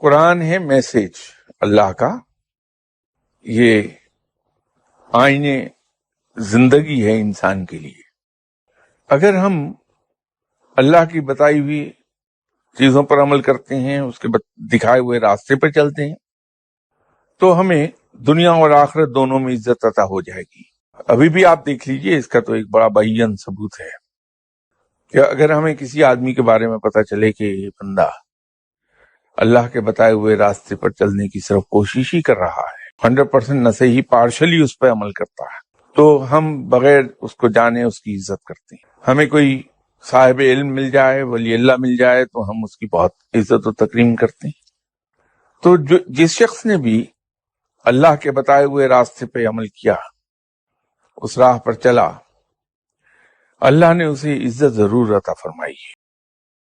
قرآن ہے میسج اللہ کا، یہ آئینے زندگی ہے انسان کے لیے۔ اگر ہم اللہ کی بتائی ہوئی چیزوں پر عمل کرتے ہیں، اس کے دکھائے ہوئے راستے پر چلتے ہیں، تو ہمیں دنیا اور آخرت دونوں میں عزت عطا ہو جائے گی۔ ابھی بھی آپ دیکھ لیجئے، اس کا تو ایک بڑا بیان ثبوت ہے کہ اگر ہمیں کسی آدمی کے بارے میں پتہ چلے کہ یہ بندہ اللہ کے بتائے ہوئے راستے پر چلنے کی صرف کوشش ہی کر رہا ہے، 100% نہ صحیح پارشلی اس پہ عمل کرتا ہے، تو ہم بغیر اس کو جانے اس کی عزت کرتے ہیں۔ ہمیں کوئی صاحب علم مل جائے، ولی اللہ مل جائے، تو ہم اس کی بہت عزت و تکریم کرتے ہیں۔ تو جس شخص نے بھی اللہ کے بتائے ہوئے راستے پہ عمل کیا، اس راہ پر چلا، اللہ نے اسے عزت ضرور عطا فرمائی ہے۔